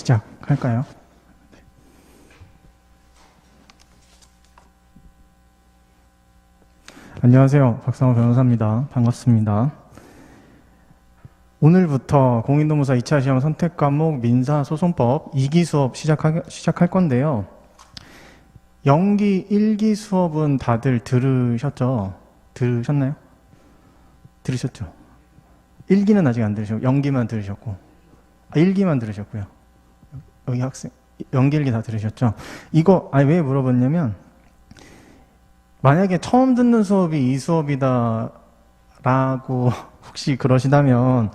시작할까요? 안녕하세요. 박상호 변호사입니다. 반갑습니다. 오늘부터 공인노무사 2차 시험 선택 과목 민사소송법 2기 수업 시작할 건데요. 연기 1기 수업은 다들 들으셨죠? 들으셨나요? 들으셨죠? 1기는 아직 안 들으셨고 연기만 들으셨고 1기만 들으셨고요. 여기 학생 연기 1기 다 들으셨죠? 이거 왜 물어봤냐면 만약에 처음 듣는 수업이 이 수업이다 라고 혹시 그러시다면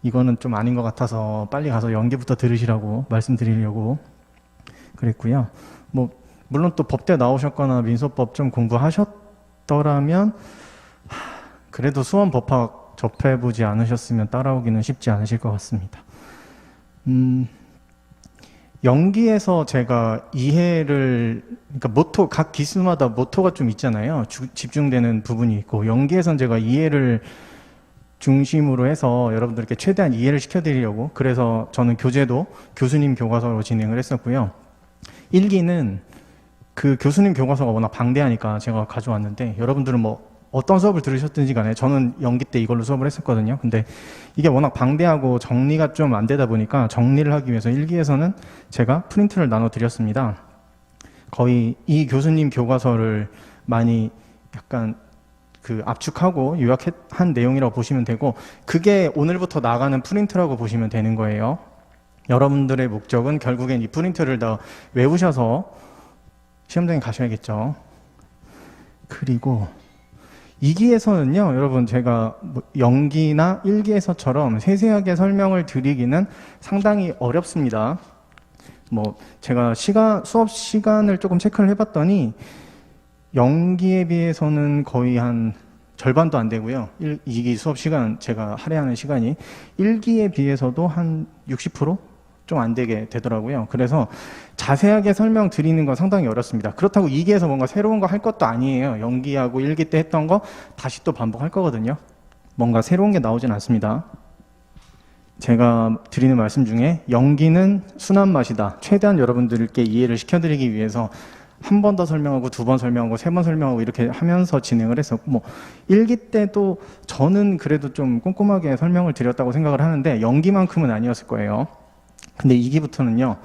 이거는 좀 아닌 것 같아서 빨리 가서 연기부터 들으시라고 말씀드리려고 그랬고요. 물론 또 법대 나오셨거나 민소법 좀 공부하셨더라면 그래도 수원 법학 접해보지 않으셨으면 따라오기는 쉽지 않으실 것 같습니다. 연기에서 제가 이해를, 그러니까 각 기수마다 모토가 좀 있잖아요. 집중되는 부분이 있고, 연기에선 제가 이해를 중심으로 해서 여러분들께 최대한 이해를 시켜드리려고, 그래서 저는 교재도 교수님 교과서로 진행을 했었고요. 1기는 그 교수님 교과서가 워낙 방대하니까 제가 가져왔는데, 여러분들은 어떤 수업을 들으셨든지 간에 저는 연기 때 이걸로 수업을 했었거든요. 근데 이게 워낙 방대하고 정리가 좀 안 되다 보니까 정리를 하기 위해서 1기에서는 제가 프린트를 나눠 드렸습니다. 거의 이 교수님 교과서를 많이 약간 압축하고 요약한 내용이라고 보시면 되고, 그게 오늘부터 나가는 프린트라고 보시면 되는 거예요. 여러분들의 목적은 결국엔 이 프린트를 다 외우셔서 시험장에 가셔야겠죠. 그리고 2기에서는요, 여러분 제가 연기나 1기에서처럼 세세하게 설명을 드리기는 상당히 어렵습니다. 제가 수업 시간을 조금 체크를 해봤더니 연기에 비해서는 거의 한 절반도 안 되고요. 2기 수업 시간, 제가 할애하는 시간이 1기에 비해서도 한 60%? 좀 안 되게 되더라고요. 그래서 자세하게 설명드리는 건 상당히 어렵습니다. 그렇다고 2기에서 뭔가 새로운 거 할 것도 아니에요. 연기하고 1기 때 했던 거 다시 또 반복할 거거든요. 뭔가 새로운 게 나오진 않습니다. 제가 드리는 말씀 중에 연기는 순한 맛이다. 최대한 여러분들께 이해를 시켜드리기 위해서 한 번 더 설명하고 2번 설명하고 3번 설명하고 이렇게 하면서 진행을 했었고, 1기 때도 저는 그래도 좀 꼼꼼하게 설명을 드렸다고 생각을 하는데 연기만큼은 아니었을 거예요. 근데 2기부터는요,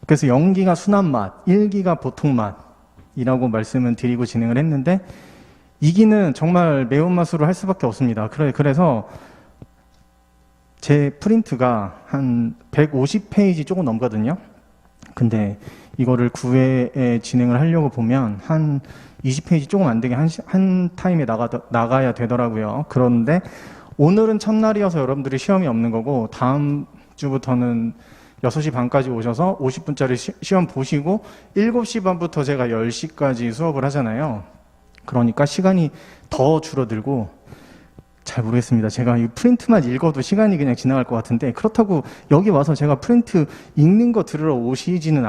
그래서 연기가 순한 맛, 1기가 보통 맛이라고 말씀을 드리고 진행을 했는데 2기는 정말 매운맛으로 할 수밖에 없습니다. 그래서 제 프린트가 한 150페이지 조금 넘거든요. 근데 이거를 9회에 진행을 하려고 보면 한 20페이지 조금 안 되게 한 타임에 나가야 되더라고요. 그런데 오늘은 첫날이어서 여러분들이 시험이 없는 거고, 다음 주부터는 6시 반까지 오셔서 50분짜리 시험 보시고 7시 반부터 제가 10시까지 수업을 하잖아요. 그러니까 시간이 더 줄어들고, 잘 모르겠습니다. 제가 이 프린트만 읽어도 시간이 그냥 지나갈 것 같은데, 그렇다고 여기 와서 제가 프린트 읽는 거 들으러 오시지는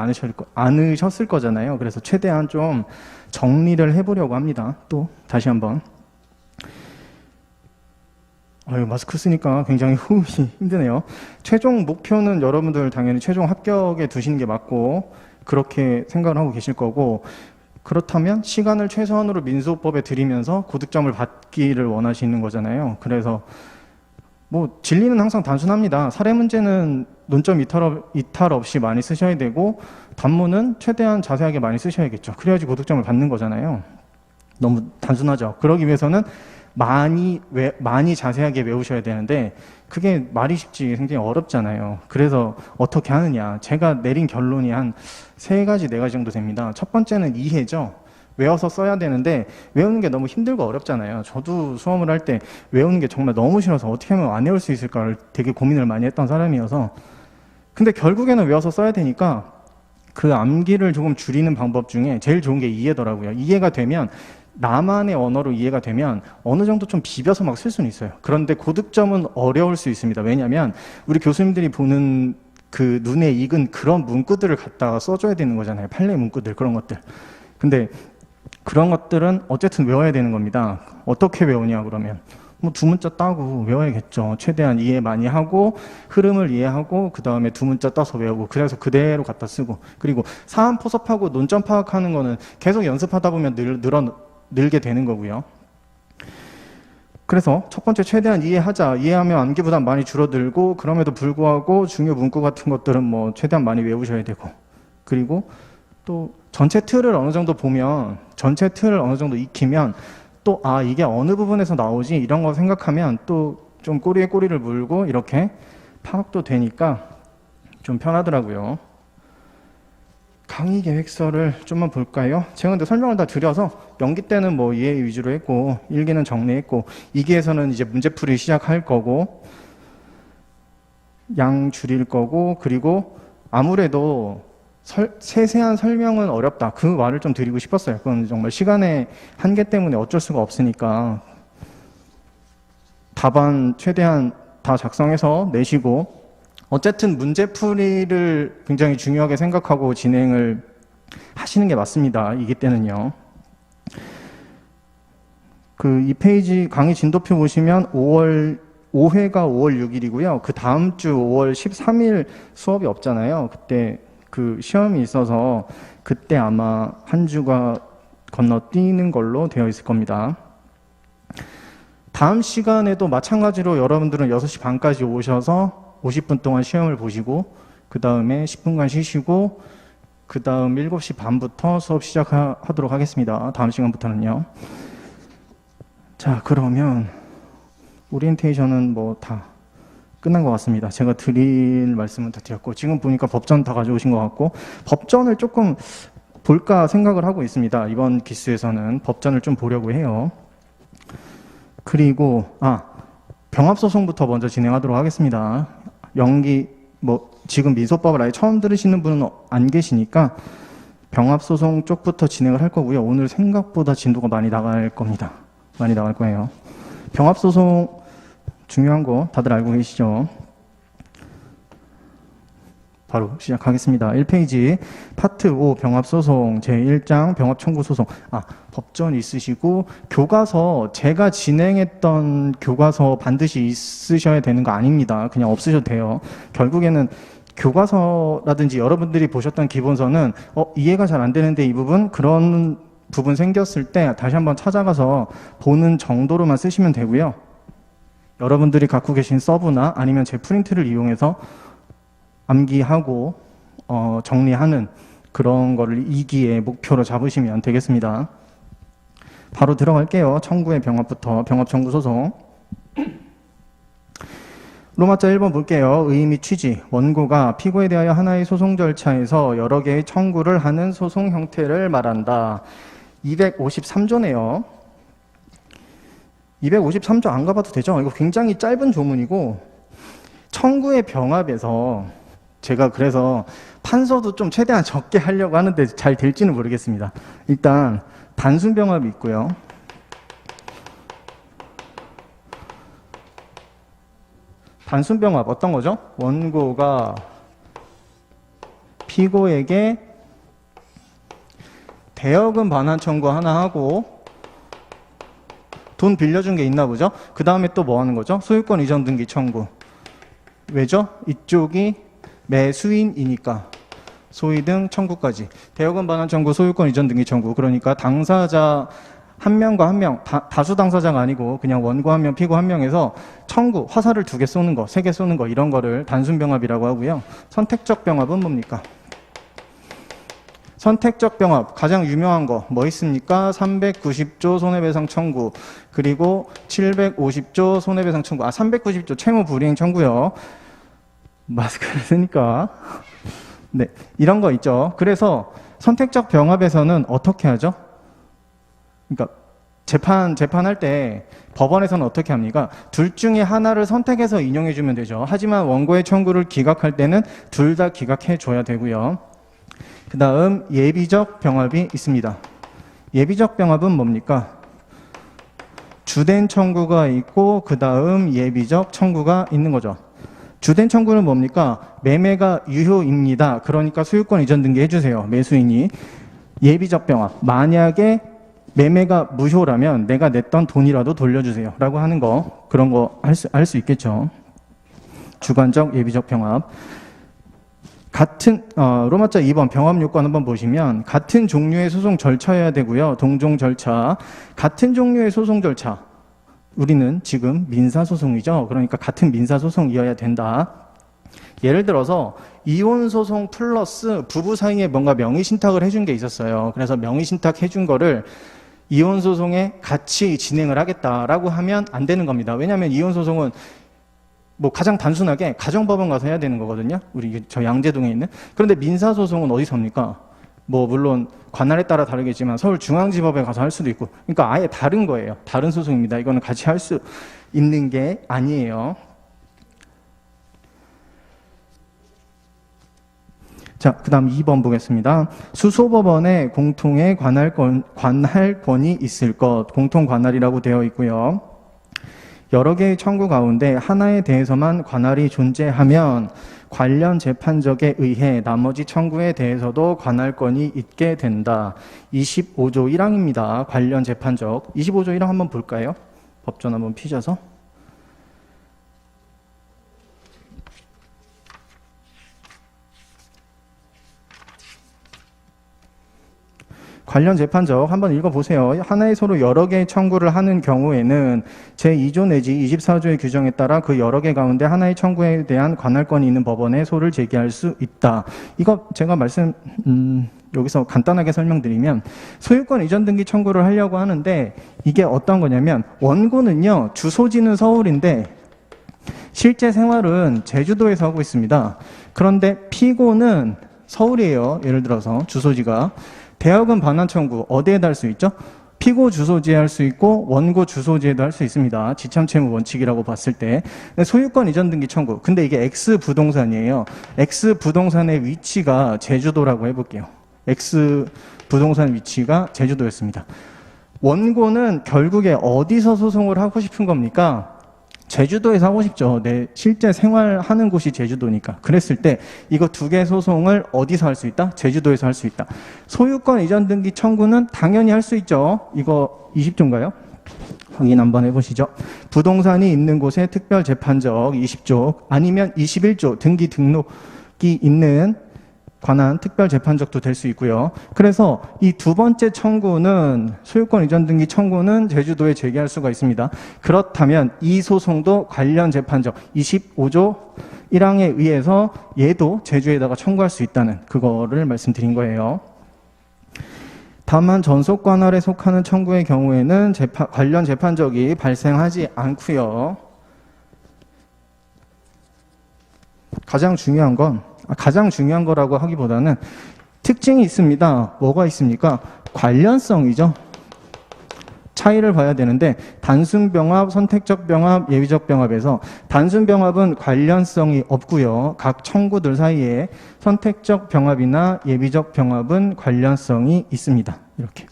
않으셨을 거잖아요. 그래서 최대한 좀 정리를 해보려고 합니다. 또 다시 한번. 마스크 쓰니까 굉장히 호흡이 힘드네요. 최종 목표는 여러분들 당연히 최종 합격에 두시는 게 맞고 그렇게 생각을 하고 계실 거고, 그렇다면 시간을 최소한으로 민소법에 들이면서 고득점을 받기를 원하시는 거잖아요. 그래서 진리는 항상 단순합니다. 사례 문제는 논점 이탈 없이 많이 쓰셔야 되고, 단문은 최대한 자세하게 많이 쓰셔야겠죠. 그래야지 고득점을 받는 거잖아요. 너무 단순하죠. 그러기 위해서는 많이 자세하게 외우셔야 되는데 그게 말이 쉽지 굉장히 어렵잖아요. 그래서 어떻게 하느냐, 제가 내린 결론이 한 3가지 4가지 정도 됩니다. 첫 번째는 이해죠. 외워서 써야 되는데 외우는 게 너무 힘들고 어렵잖아요. 저도 수험을 할 때 외우는 게 정말 너무 싫어서 어떻게 하면 안 외울 수 있을까를 되게 고민을 많이 했던 사람이어서, 근데 결국에는 외워서 써야 되니까 그 암기를 조금 줄이는 방법 중에 제일 좋은 게 이해더라고요. 이해가 되면, 나만의 언어로 이해가 되면 어느 정도 좀 비벼서 막 쓸 수는 있어요. 그런데 고득점은 어려울 수 있습니다. 왜냐하면 우리 교수님들이 보는 그 눈에 익은 그런 문구들을 갖다가 써줘야 되는 거잖아요. 판례 문구들, 그런 것들. 근데 그런 것들은 어쨌든 외워야 되는 겁니다. 어떻게 외우냐 그러면 뭐 두 문자 따고 외워야겠죠. 최대한 이해 많이 하고 흐름을 이해하고 그 다음에 두 문자 따서 외우고 그래서 그대로 갖다 쓰고 그리고 사안 포섭하고 논점 파악하는 거는 계속 연습하다 보면 늘게 되는 거고요. 그래서 첫 번째 최대한 이해하자. 이해하면 암기 부담 많이 줄어들고 그럼에도 불구하고 중요 문구 같은 것들은 뭐 최대한 많이 외우셔야 되고 그리고 또 전체 틀을 어느 정도 보면 전체 틀을 어느 정도 익히면 또 이게 어느 부분에서 나오지 이런 거 생각하면 또 좀 꼬리에 꼬리를 물고 이렇게 파악도 되니까 좀 편하더라고요. 강의 계획서를 좀만 볼까요? 제가 근데 설명을 다 드려서 연기 때는 뭐 이해 위주로 했고 1기는 정리했고 2기에서는 이제 문제풀이 시작할 거고 양 줄일 거고 그리고 아무래도 세세한 설명은 어렵다. 그 말을 좀 드리고 싶었어요. 그건 정말 시간의 한계 때문에 어쩔 수가 없으니까 답안 최대한 다 작성해서 내시고 어쨌든 문제풀이를 굉장히 중요하게 생각하고 진행을 하시는 게 맞습니다. 이기 때는요. 이 페이지 강의 진도표 보시면 5회가 5월 6일이고요. 그 다음 주 5월 13일 수업이 없잖아요. 그때 그 시험이 있어서 그때 아마 한 주가 건너뛰는 걸로 되어 있을 겁니다. 다음 시간에도 마찬가지로 여러분들은 6시 반까지 오셔서 50분 동안 시험을 보시고 그 다음에 10분간 쉬시고 그 다음 7시 반부터 수업 시작하도록 하겠습니다. 다음 시간부터는요. 자, 그러면 오리엔테이션은 뭐 다 끝난 것 같습니다. 제가 드릴 말씀은 다 드렸고 지금 보니까 법전 다 가져오신 것 같고 법전을 조금 볼까 생각을 하고 있습니다. 이번 기수에서는 법전을 좀 보려고 해요. 그리고 병합소송부터 먼저 진행하도록 하겠습니다. 연기 지금 민소법을 아예 처음 들으시는 분은 안 계시니까 병합소송 쪽부터 진행을 할 거고요. 오늘 생각보다 진도가 많이 나갈 겁니다. 많이 나갈 거예요. 병합소송 중요한 거 다들 알고 계시죠? 바로 시작하겠습니다. 1페이지 파트 5 병합소송 제1장 병합청구소송 법전 있으시고 교과서 제가 진행했던 교과서 반드시 있으셔야 되는 거 아닙니다. 그냥 없으셔도 돼요. 결국에는 교과서라든지 여러분들이 보셨던 기본서는 이해가 잘 안 되는데 이 부분 그런 부분 생겼을 때 다시 한번 찾아가서 보는 정도로만 쓰시면 되고요. 여러분들이 갖고 계신 서브나 아니면 제 프린트를 이용해서 암기하고 정리하는 그런 거를 2기의 목표로 잡으시면 되겠습니다. 바로 들어갈게요. 청구의 병합부터 병합 청구 소송. 로마자 1번 볼게요. 의의 및 취지. 원고가 피고에 대하여 하나의 소송 절차에서 여러 개의 청구를 하는 소송 형태를 말한다. 253조네요. 253조 안 가봐도 되죠? 이거 굉장히 짧은 조문이고 청구의 병합에서 제가 그래서 판서도 좀 최대한 적게 하려고 하는데 잘 될지는 모르겠습니다. 일단 단순 병합이 있고요. 단순 병합 어떤 거죠? 원고가 피고에게 대여금 반환 청구 하나 하고 돈 빌려준 게 있나 보죠? 그 다음에 또 뭐 하는 거죠? 소유권 이전 등기 청구. 왜죠? 이쪽이 매수인이니까 소위 등 청구까지. 대여금 반환 청구, 소유권 이전 등기 청구. 그러니까 당사자 한 명과 한 명, 다수 당사자가 아니고 그냥 원고 한 명, 피고 한 명에서 청구, 화살을 2개 쏘는 거, 3개 쏘는 거 이런 거를 단순 병합이라고 하고요. 선택적 병합은 뭡니까? 선택적 병합 가장 유명한 거 뭐 있습니까? 390조 손해배상 청구 그리고 750조 손해배상 청구 390조 채무 불이행 청구요. 마스크를 쓰니까 네 이런 거 있죠. 그래서 선택적 병합에서는 어떻게 하죠? 그러니까 재판할 때 법원에서는 어떻게 합니까? 둘 중에 하나를 선택해서 인용해 주면 되죠. 하지만 원고의 청구를 기각할 때는 둘 다 기각해 줘야 되고요. 그 다음 예비적 병합이 있습니다. 예비적 병합은 뭡니까? 주된 청구가 있고 그 다음 예비적 청구가 있는 거죠. 주된 청구는 뭡니까? 매매가 유효입니다. 그러니까 소유권 이전 등기 해주세요. 매수인이. 예비적 병합. 만약에 매매가 무효라면 내가 냈던 돈이라도 돌려주세요 라고 하는 거, 그런 거 할 수 있겠죠. 주관적 예비적 병합. 같은 로마자 2번 병합 요건 한번 보시면 같은 종류의 소송 절차여야 되고요. 동종 절차. 같은 종류의 소송 절차. 우리는 지금 민사소송이죠. 그러니까 같은 민사소송이어야 된다. 예를 들어서 이혼소송 플러스 부부 사이에 뭔가 명의신탁을 해준 게 있었어요. 그래서 명의신탁 해준 거를 이혼소송에 같이 진행을 하겠다라고 하면 안 되는 겁니다. 왜냐하면 이혼소송은 뭐 가장 단순하게 가정법원 가서 해야 되는 거거든요. 우리 저 양재동에 있는. 그런데 민사소송은 어디서 합니까? 뭐 물론 관할에 따라 다르겠지만 서울중앙지법에 가서 할 수도 있고, 그러니까 아예 다른 거예요. 다른 소송입니다. 이거는 같이 할 수 있는 게 아니에요. 자, 그 다음 2번 보겠습니다. 수소법원에 공통의 관할권이 있을 것, 공통 관할이라고 되어 있고요. 여러 개의 청구 가운데 하나에 대해서만 관할이 존재하면 관련 재판적에 의해 나머지 청구에 대해서도 관할권이 있게 된다. 25조 1항입니다. 관련 재판적. 25조 1항 한번 볼까요? 법전 한번 피셔서. 관련 재판적 한번 읽어보세요. 하나의 소로 여러 개의 청구를 하는 경우에는 제2조 내지 24조의 규정에 따라 그 여러 개 가운데 하나의 청구에 대한 관할권이 있는 법원에 소를 제기할 수 있다. 이거 제가 여기서 간단하게 설명드리면 소유권 이전 등기 청구를 하려고 하는데 이게 어떤 거냐면 원고는요, 주소지는 서울인데 실제 생활은 제주도에서 하고 있습니다. 그런데 피고는 서울이에요. 예를 들어서 주소지가. 대학은 반환 청구 어디에다 할 수 있죠? 피고 주소지에 할 수 있고 원고 주소지에도 할 수 있습니다. 지참채무 원칙이라고 봤을 때. 소유권 이전 등기 청구. 근데 이게 X 부동산이에요. X 부동산의 위치가 제주도라고 해볼게요. X 부동산 위치가 제주도였습니다. 원고는 결국에 어디서 소송을 하고 싶은 겁니까? 제주도에서 하고 싶죠. 내 실제 생활하는 곳이 제주도니까. 그랬을 때 이거 두 개 소송을 어디서 할 수 있다? 제주도에서 할 수 있다. 소유권 이전 등기 청구는 당연히 할 수 있죠. 이거 20조인가요? 확인 한번 해보시죠. 부동산이 있는 곳에 특별재판적 20조 아니면 21조 등기 등록이 있는 관한 특별재판적도 될 수 있고요. 그래서 이 두 번째 청구는 소유권 이전 등기 청구는 제주도에 제기할 수가 있습니다. 그렇다면 이 소송도 관련 재판적 25조 1항에 의해서 얘도 제주에다가 청구할 수 있다는 그거를 말씀드린 거예요. 다만 전속 관할에 속하는 청구의 경우에는 관련 재판적이 발생하지 않고요. 가장 중요한 거라고 하기보다는 특징이 있습니다. 뭐가 있습니까? 관련성이죠. 차이를 봐야 되는데 단순 병합, 선택적 병합, 예비적 병합에서 단순 병합은 관련성이 없고요. 각 청구들 사이에 선택적 병합이나 예비적 병합은 관련성이 있습니다. 이렇게.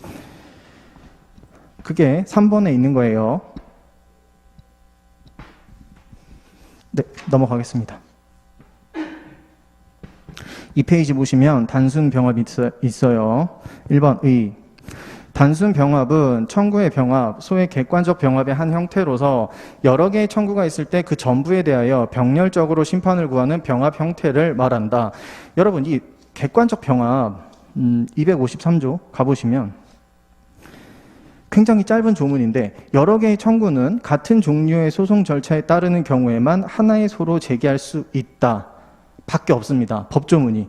그게 3번에 있는 거예요. 네, 넘어가겠습니다. 이 페이지 보시면 단순 병합이 있어요. 1번 의. 단순 병합은 청구의 병합, 소의 객관적 병합의 한 형태로서 여러 개의 청구가 있을 때 그 전부에 대하여 병렬적으로 심판을 구하는 병합 형태를 말한다. 여러분, 이 객관적 병합 253조 가보시면 굉장히 짧은 조문인데 여러 개의 청구는 같은 종류의 소송 절차에 따르는 경우에만 하나의 소로 제기할 수 있다. 밖에 없습니다. 법조문이.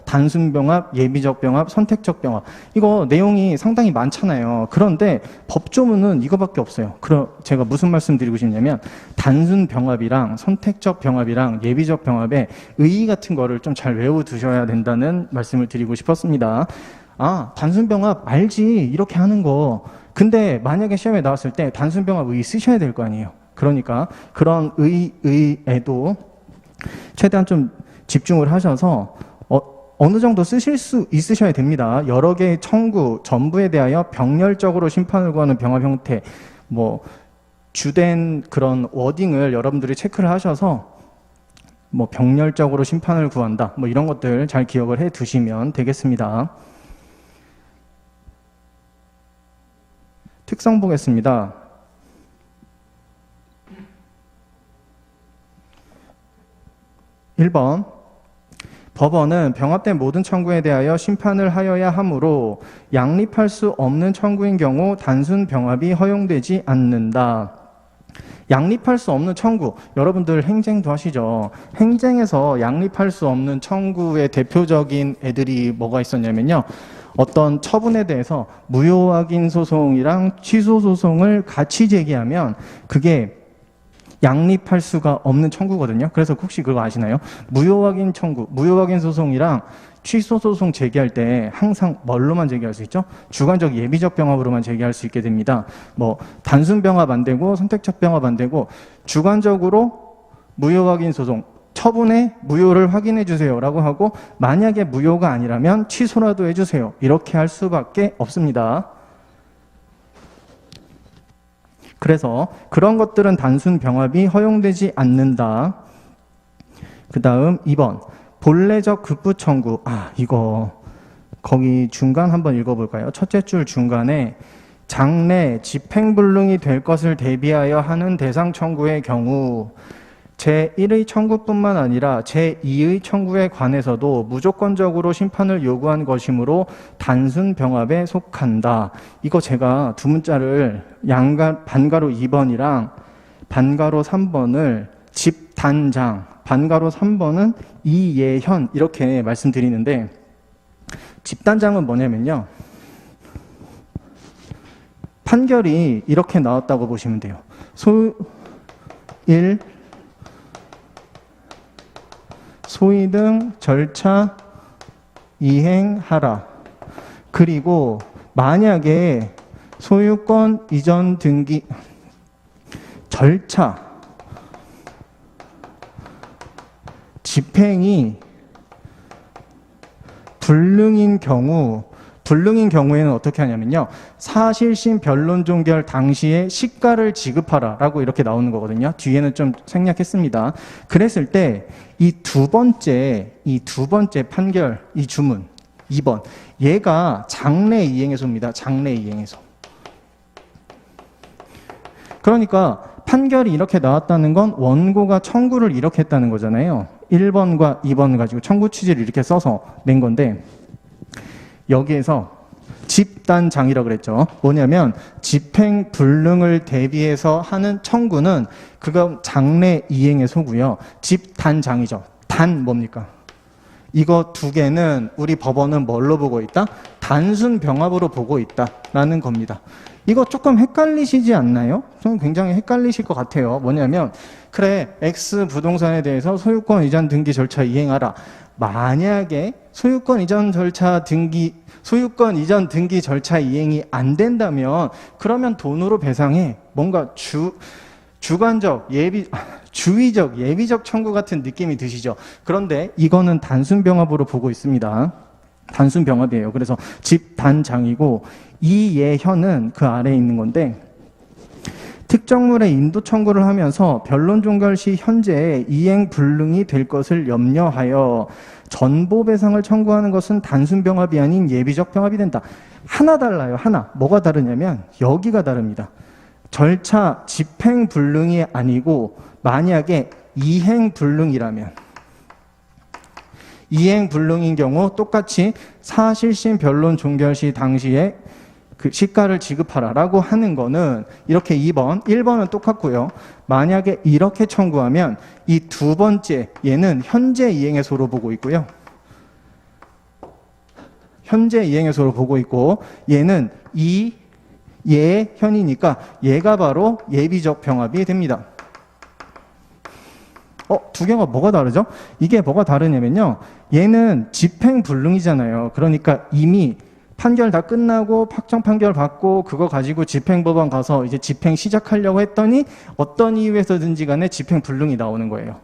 단순 병합, 예비적 병합, 선택적 병합. 이거 내용이 상당히 많잖아요. 그런데 법조문은 이거밖에 없어요. 그럼 제가 무슨 말씀 드리고 싶냐면 단순 병합이랑 선택적 병합이랑 예비적 병합의 의의 같은 거를 좀 잘 외워두셔야 된다는 말씀을 드리고 싶었습니다. 아, 단순 병합 알지. 이렇게 하는 거. 근데 만약에 시험에 나왔을 때 단순 병합 의의 쓰셔야 될 거 아니에요. 그러니까 그런 의의에도 최대한 좀 집중을 하셔서 어느 정도 쓰실 수 있으셔야 됩니다. 여러 개의 청구, 전부에 대하여 병렬적으로 심판을 구하는 병합 형태, 주된 그런 워딩을 여러분들이 체크를 하셔서 병렬적으로 심판을 구한다, 이런 것들 잘 기억을 해 두시면 되겠습니다. 특성 보겠습니다. 1번. 법원은 병합된 모든 청구에 대하여 심판을 하여야 하므로 양립할 수 없는 청구인 경우 단순 병합이 허용되지 않는다. 양립할 수 없는 청구, 여러분들 행쟁도 하시죠. 행쟁에서 양립할 수 없는 청구의 대표적인 애들이 뭐가 있었냐면요, 어떤 처분에 대해서 무효확인 소송이랑 취소 소송을 같이 제기하면 그게 양립할 수가 없는 청구거든요. 그래서 혹시 그거 아시나요? 무효확인 청구, 무효확인 소송이랑 취소 소송 제기할 때 항상 뭘로만 제기할 수 있죠? 주관적 예비적 병합으로만 제기할 수 있게 됩니다. 뭐 단순 병합 안 되고 선택적 병합 안 되고 주관적으로 무효확인 소송, 처분의 무효를 확인해 주세요라고 하고, 만약에 무효가 아니라면 취소라도 해주세요, 이렇게 할 수밖에 없습니다. 그래서 그런 것들은 단순 병합이 허용되지 않는다. 그 다음 2번. 본래적 급부 청구. 이거 거기 중간 한번 읽어볼까요? 첫째 줄 중간에 장래 집행불능이 될 것을 대비하여 하는 대상 청구의 경우 제1의 청구뿐만 아니라 제2의 청구에 관해서도 무조건적으로 심판을 요구한 것이므로 단순 병합에 속한다. 이거 제가 두 문자를 반가로 2번이랑 반가로 3번을 집단장, 반가로 3번은 이예현 이렇게 말씀드리는데, 집단장은 뭐냐면요, 판결이 이렇게 나왔다고 보시면 돼요. 소위 등 절차 이행하라. 그리고 만약에 소유권 이전 등기 절차 집행이 불능인 경우에는 어떻게 하냐면요, 사실심 변론 종결 당시에 시가를 지급하라 라고 이렇게 나오는 거거든요. 뒤에는 좀 생략했습니다. 그랬을 때 이 두 번째 판결, 이 주문 2번, 얘가 장래 이행해소입니다. 장래 이행해소. 그러니까 판결이 이렇게 나왔다는 건 원고가 청구를 이렇게 했다는 거잖아요. 1번과 2번 가지고 청구 취지를 이렇게 써서 낸 건데, 여기에서 집단장이라고 그랬죠. 뭐냐면 집행 불능을 대비해서 하는 청구는 그건 장래 이행해소고요. 집단장이죠. 단 뭡니까? 이거 두 개는 우리 법원은 뭘로 보고 있다? 단순 병합으로 보고 있다라는 겁니다. 이거 조금 헷갈리시지 않나요? 저는 굉장히 헷갈리실 것 같아요. 뭐냐면, 그래, X 부동산에 대해서 소유권 이전 등기 절차 이행하라. 만약에 소유권 이전 등기 절차 이행이 안 된다면 그러면 돈으로 배상해. 뭔가 주의적 예비적 청구 같은 느낌이 드시죠? 그런데 이거는 단순 병합으로 보고 있습니다. 단순 병합이에요. 그래서 집단장이고, 이예현은 그 아래에 있는 건데, 특정물의 인도 청구를 하면서 변론 종결 시 현재 이행 불능이 될 것을 염려하여 전보 배상을 청구하는 것은 단순 병합이 아닌 예비적 병합이 된다. 하나 달라요. 하나. 뭐가 다르냐면 여기가 다릅니다. 절차 집행 불능이 아니고 만약에 이행 불능이라면, 이행 불능인 경우 똑같이 사실심 변론 종결 시 당시에 그 시가를 지급하라 라고 하는 거는 이렇게 2번, 1번은 똑같고요. 만약에 이렇게 청구하면 이 두 번째, 얘는 현재 이행해소로 보고 있고요. 현재 이행해소로 보고 있고, 얘는 예현이니까 얘가 바로 예비적 병합이 됩니다. 두 개가 뭐가 다르죠? 이게 뭐가 다르냐면요, 얘는 집행 불능이잖아요. 그러니까 이미 판결 다 끝나고 확정 판결 받고 그거 가지고 집행법원 가서 이제 집행 시작하려고 했더니 어떤 이유에서든지 간에 집행 불능이 나오는 거예요.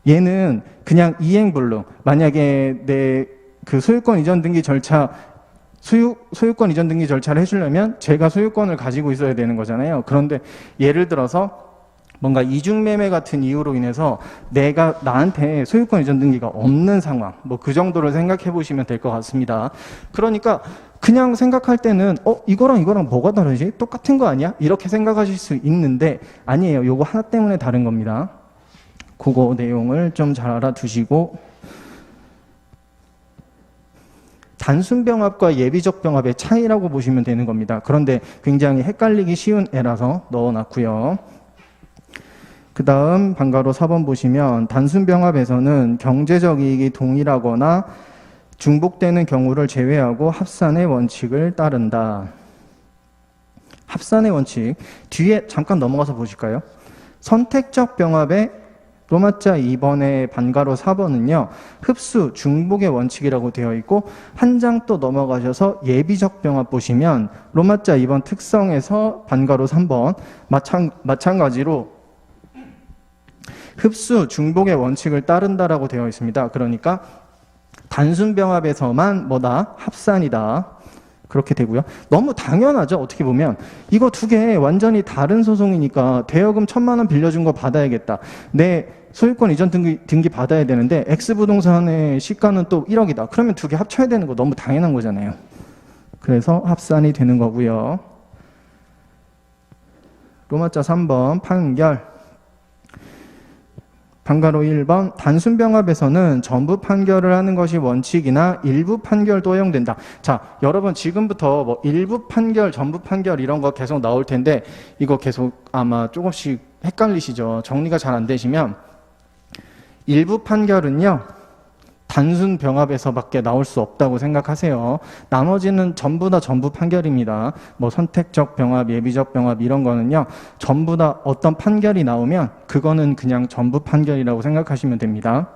얘는 그냥 이행 불능. 만약에 내 그 소유권 이전 등기 절차 소유권 이전 등기 절차를 해주려면 제가 소유권을 가지고 있어야 되는 거잖아요. 그런데 예를 들어서 뭔가 이중매매 같은 이유로 인해서 내가 나한테 소유권 이전 등기가 없는 상황, 뭐 그 정도를 생각해 보시면 될 것 같습니다. 그러니까 그냥 생각할 때는 이거랑 이거랑 뭐가 다르지? 똑같은 거 아니야? 이렇게 생각하실 수 있는데 아니에요. 요거 하나 때문에 다른 겁니다. 그거 내용을 좀 잘 알아두시고, 단순병합과 예비적 병합의 차이라고 보시면 되는 겁니다. 그런데 굉장히 헷갈리기 쉬운 애라서 넣어놨고요. 그 다음 방가로 4번 보시면 단순병합에서는 경제적 이익이 동일하거나 중복되는 경우를 제외하고 합산의 원칙을 따른다. 합산의 원칙, 뒤에 잠깐 넘어가서 보실까요? 선택적 병합의 로마자 2번의 반가로 4번은요, 흡수, 중복의 원칙이라고 되어 있고, 한 장 또 넘어가셔서 예비적 병합 보시면 로마자 2번 특성에서 반가로 3번 마찬가지로 흡수, 중복의 원칙을 따른다라고 되어 있습니다. 그러니까 단순 병합에서만 뭐다? 합산이다. 그렇게 되고요. 너무 당연하죠. 어떻게 보면 이거 두 개 완전히 다른 소송이니까 대여금 1,000만 원 빌려준 거 받아야겠다. 내 소유권 이전 등기 받아야 되는데 X부동산의 시가는 또 1억이다. 그러면 두 개 합쳐야 되는 거 너무 당연한 거잖아요. 그래서 합산이 되는 거고요. 로마자 3번 판결. 방가로 1번 단순병합에서는 전부 판결을 하는 것이 원칙이나 일부 판결도 허용된다. 자, 여러분 지금부터 뭐 일부 판결, 전부 판결 이런 거 계속 나올 텐데 이거 계속 아마 조금씩 헷갈리시죠? 정리가 잘 안 되시면 일부 판결은요, 단순 병합에서밖에 나올 수 없다고 생각하세요. 나머지는 전부 다 전부 판결입니다. 뭐 선택적 병합, 예비적 병합 이런 거는요, 전부 다 어떤 판결이 나오면 그거는 그냥 전부 판결이라고 생각하시면 됩니다.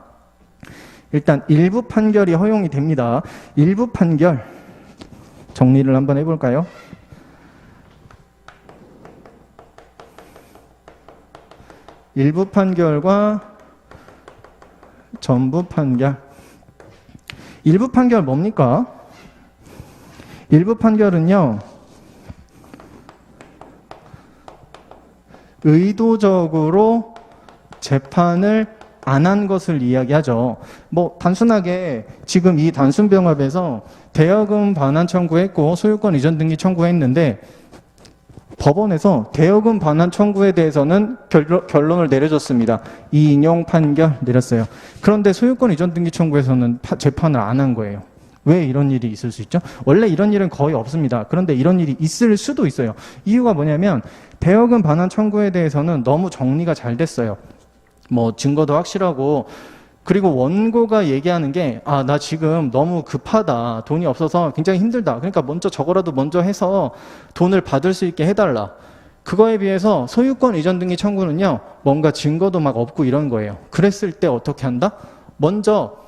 일단 일부 판결이 허용이 됩니다. 일부 판결 정리를 한번 해볼까요? 일부 판결과 전부 판결. 일부 판결 뭡니까? 일부 판결은요, 의도적으로 재판을 안 한 것을 이야기하죠. 뭐 단순하게 지금 이 단순병합에서 대여금 반환 청구했고 소유권 이전 등기 청구했는데 법원에서 대여금 반환 청구에 대해서는 결론을 내려줬습니다. 이인용 판결 내렸어요. 그런데 소유권 이전 등기 청구에서는 재판을 안 한 거예요. 왜 이런 일이 있을 수 있죠? 원래 이런 일은 거의 없습니다. 그런데 이런 일이 있을 수도 있어요. 이유가 뭐냐면 대여금 반환 청구에 대해서는 너무 정리가 잘 됐어요. 뭐 증거도 확실하고, 그리고 원고가 얘기하는 게 나 지금 너무 급하다. 돈이 없어서 굉장히 힘들다. 그러니까 저거라도 먼저 해서 돈을 받을 수 있게 해달라. 그거에 비해서 소유권 이전 등기 청구는요, 뭔가 증거도 막 없고 이런 거예요. 그랬을 때 어떻게 한다? 먼저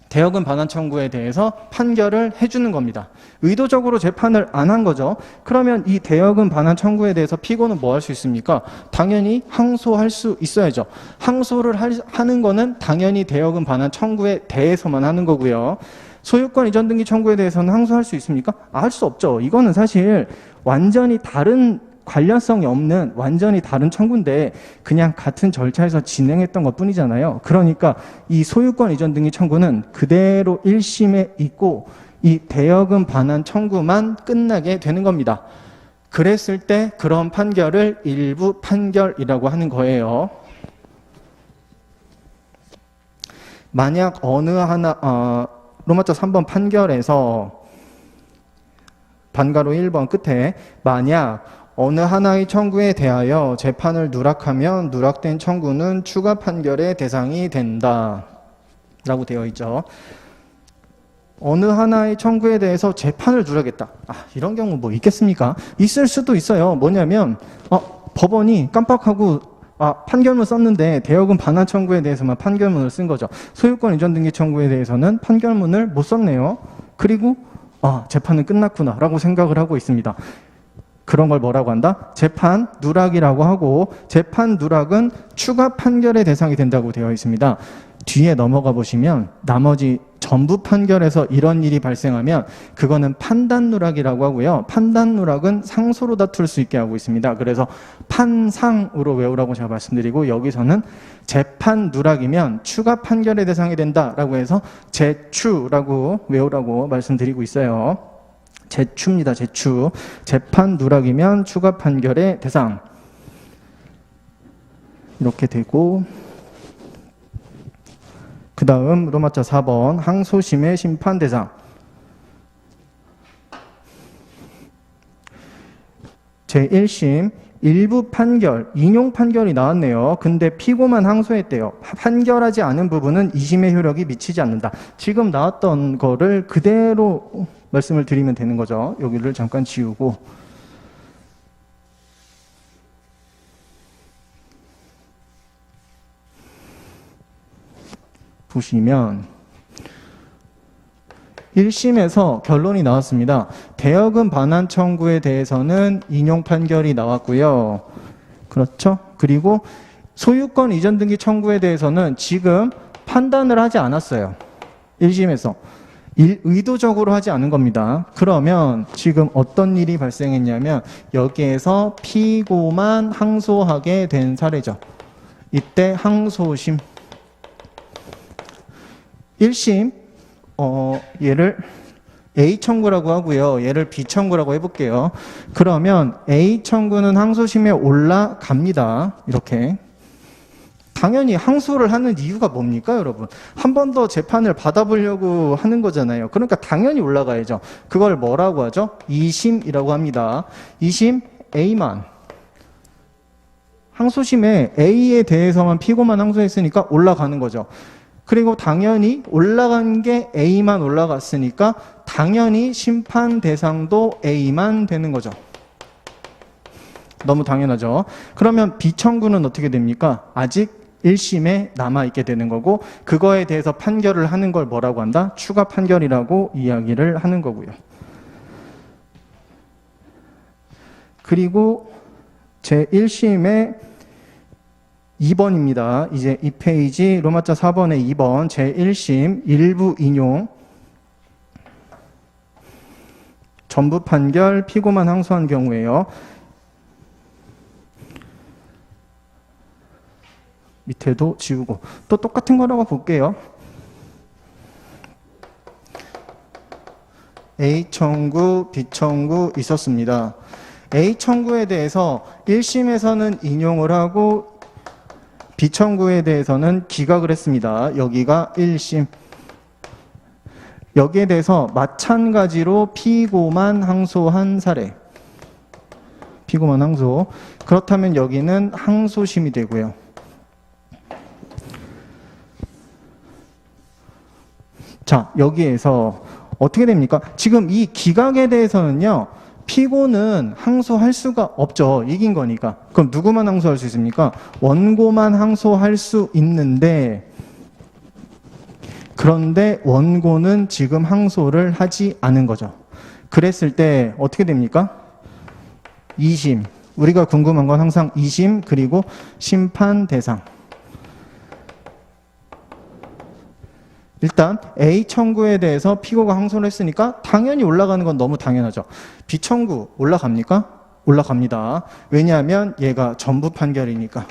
대여금 반환 청구에 대해서 판결을 해주는 겁니다. 의도적으로 재판을 안 한 거죠. 그러면 이 대여금 반환 청구에 대해서 피고는 뭐 할 수 있습니까? 당연히 항소할 수 있어야죠. 항소를 하는 거는 당연히 대여금 반환 청구에 대해서만 하는 거고요. 소유권 이전 등기 청구에 대해서는 항소할 수 있습니까? 할 수 없죠. 이거는 사실 완전히 다른 관련성이 없는 완전히 다른 청구인데 그냥 같은 절차에서 진행했던 것 뿐이잖아요. 그러니까 이 소유권 이전 등기 청구는 그대로 1심에 있고 이 대여금 반환 청구만 끝나게 되는 겁니다. 그랬을 때 그런 판결을 일부 판결이라고 하는 거예요. 만약 어느 하나 로마자 3번 판결에서 반가로 1번 끝에 만약 어느 하나의 청구에 대하여 재판을 누락하면 누락된 청구는 추가 판결의 대상이 된다 라고 되어 있죠. 어느 하나의 청구에 대해서 재판을 누락했다. 이런 경우 뭐 있겠습니까? 있을 수도 있어요. 뭐냐면 법원이 깜빡하고 판결문 썼는데 대여금 반환 청구에 대해서만 판결문을 쓴 거죠. 소유권 이전 등기 청구에 대해서는 판결문을 못 썼네요. 그리고 재판은 끝났구나 라고 생각을 하고 있습니다. 그런 걸 뭐라고 한다? 재판 누락이라고 하고, 재판 누락은 추가 판결의 대상이 된다고 되어 있습니다. 뒤에 넘어가 보시면 나머지 전부 판결에서 이런 일이 발생하면 그거는 판단 누락이라고 하고요. 판단 누락은 상소로 다툴 수 있게 하고 있습니다. 그래서 판상으로 외우라고 제가 말씀드리고, 여기서는 재판 누락이면 추가 판결의 대상이 된다라고 해서 재추라고 외우라고 말씀드리고 있어요. 재추입니다. 재추. 재판 누락이면 추가 판결의 대상. 이렇게 되고, 그 다음 로마자 4번 항소심의 심판 대상. 제1심 일부 판결, 인용 판결이 나왔네요. 근데 피고만 항소했대요. 판결하지 않은 부분은 2심의 효력이 미치지 않는다. 지금 나왔던 거를 그대로 말씀을 드리면 되는 거죠. 여기를 잠깐 지우고, 보시면 1심에서 결론이 나왔습니다. 대여금 반환 청구에 대해서는 인용 판결이 나왔고요. 그렇죠? 그리고 소유권 이전 등기 청구에 대해서는 지금 판단을 하지 않았어요. 1심에서. 의도적으로 하지 않은 겁니다. 그러면 지금 어떤 일이 발생했냐면 여기에서 피고만 항소하게 된 사례죠. 이때 항소심 1심 얘를 A 청구라고 하고요. 얘를 B 청구라고 해볼게요. 그러면 A 청구는 항소심에 올라갑니다. 이렇게. 당연히 항소를 하는 이유가 뭡니까, 여러분? 한 번 더 재판을 받아보려고 하는 거잖아요. 그러니까 당연히 올라가야죠. 그걸 뭐라고 하죠? 2심이라고 합니다. 2심 A만. 항소심에 A에 대해서만 피고만 항소했으니까 올라가는 거죠. 그리고 당연히 올라간 게 A만 올라갔으니까 당연히 심판 대상도 A만 되는 거죠. 너무 당연하죠. 그러면 B 청구는 어떻게 됩니까? 아직 1심에 남아있게 되는 거고, 그거에 대해서 판결을 하는 걸 뭐라고 한다? 추가 판결이라고 이야기를 하는 거고요. 그리고 제1심의 2번입니다. 이제 이 페이지 로마자 4번의 2번 제1심 일부 인용 전부 판결 피고만 항소한 경우에요. 밑에도 지우고 또 똑같은 거라고 볼게요. A 청구, B 청구 있었습니다. A 청구에 대해서 1심에서는 인용을 하고 B 청구에 대해서는 기각을 했습니다. 여기가 1심. 여기에 대해서 마찬가지로 피고만 항소한 사례. 피고만 항소. 그렇다면 여기는 항소심이 되고요. 자, 여기에서 어떻게 됩니까? 지금 이 기각에 대해서는요, 피고는 항소할 수가 없죠. 이긴 거니까. 그럼 누구만 항소할 수 있습니까? 원고만 항소할 수 있는데, 그런데 원고는 지금 항소를 하지 않은 거죠. 그랬을 때 어떻게 됩니까? 2심. 우리가 궁금한 건 항상 2심 그리고 심판 대상. 일단 A 청구에 대해서 피고가 항소를 했으니까 당연히 올라가는 건 너무 당연하죠. B 청구 올라갑니까? 올라갑니다. 왜냐하면 얘가 전부 판결이니까.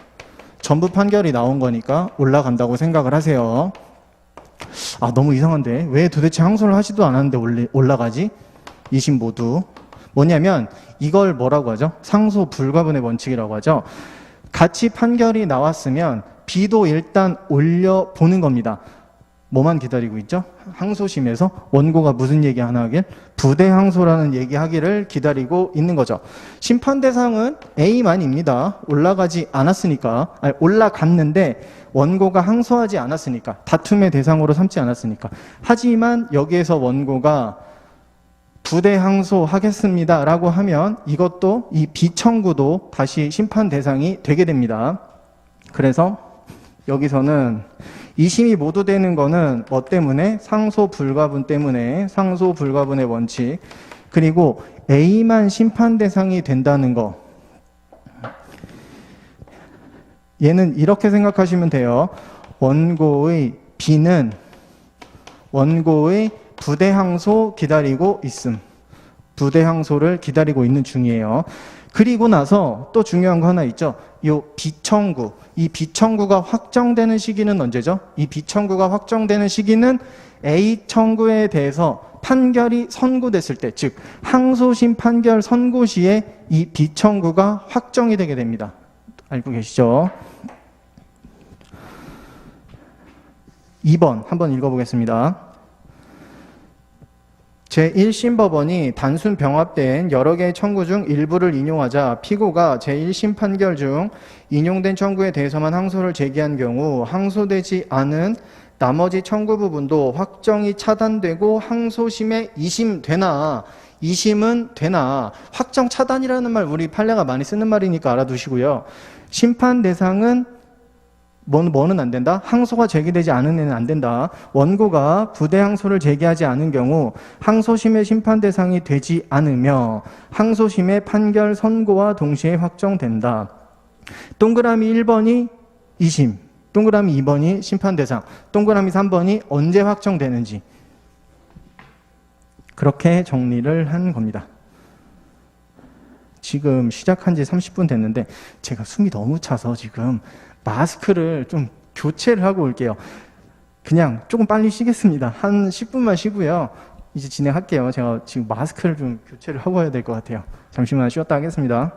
전부 판결이 나온 거니까 올라간다고 생각을 하세요. 아, 너무 이상한데 왜 도대체 항소를 하지도 않았는데 올라가지? 2심 모두. 뭐냐면 이걸 뭐라고 하죠? 상소 불가분의 원칙이라고 하죠. 같이 판결이 나왔으면 B도 일단 올려보는 겁니다. 뭐만 기다리고 있죠? 항소심에서 원고가 무슨 얘기 하나 하길? 부대 항소라는 얘기 하기를 기다리고 있는 거죠. 심판 대상은 A만입니다. 올라가지 않았으니까. 아니, 올라갔는데 원고가 항소하지 않았으니까. 다툼의 대상으로 삼지 않았으니까. 하지만 여기에서 원고가 부대 항소하겠습니다 라고 하면 이것도 이 비청구도 다시 심판 대상이 되게 됩니다. 그래서 여기서는 2심이 모두 되는 거는 뭐 때문에? 상소 불가분 때문에, 상소 불가분의 원칙. 그리고 A만 심판 대상이 된다는 거. 얘는 이렇게 생각하시면 돼요. 원고의 B는 원고의 부대 항소 기다리고 있음. 부대 항소를 기다리고 있는 중이에요. 그리고 나서 또 중요한 거 하나 있죠. 요 비청구. 이 비청구가 확정되는 시기는 언제죠? 이 비청구가 확정되는 시기는 A 청구에 대해서 판결이 선고됐을 때, 즉 항소심 판결 선고 시에 이 비청구가 확정이 되게 됩니다. 알고 계시죠? 2번 한번 읽어보겠습니다. 제1심 법원이 단순 병합된 여러 개의 청구 중 일부를 인용하자 피고가 제1심 판결 중 인용된 청구에 대해서만 항소를 제기한 경우 항소되지 않은 나머지 청구 부분도 확정이 차단되고 항소심에 2심 되나 2심은 되나. 확정 차단이라는 말 우리 판례가 많이 쓰는 말이니까 알아두시고요. 심판 대상은 뭐는 안 된다? 항소가 제기되지 않은 애는 안 된다. 원고가 부대 항소를 제기하지 않은 경우 항소심의 심판 대상이 되지 않으며 항소심의 판결 선고와 동시에 확정된다. 동그라미 1번이 2심, 동그라미 2번이 심판 대상, 동그라미 3번이 언제 확정되는지 그렇게 정리를 한 겁니다. 지금 시작한 지 30분 됐는데 제가 숨이 너무 차서 지금 마스크를 좀 교체를 하고 올게요. 그냥 조금 빨리 쉬겠습니다. 한 10분만 쉬고요. 이제 진행할게요. 제가 지금 마스크를 좀 교체를 하고 와야 될 것 같아요. 잠시만 쉬었다 하겠습니다.